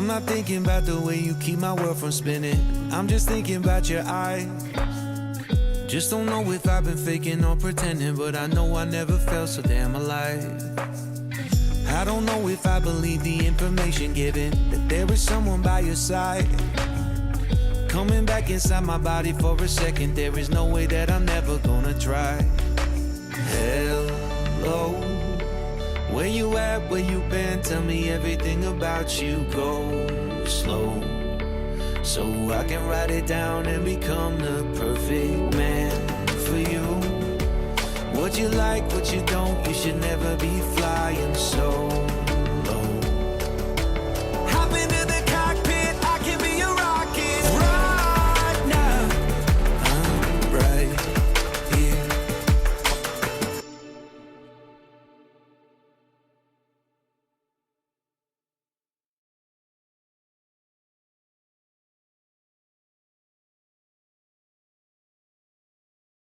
I'm not thinking about the way you keep my world from spinning. I'm just thinking about your eyes. Just don't know if I've been faking or pretending, but I know I never felt so damn alive. I don't know if I believe the information given, that there is someone by your side. Coming back inside my body for a second, there is no way that I'm never gonna try. Hello, where you at, where you been? Tell me everything about you. Go slow, so I can write it down and become the perfect man for you. What you like, what you don't, you should never be flying solo.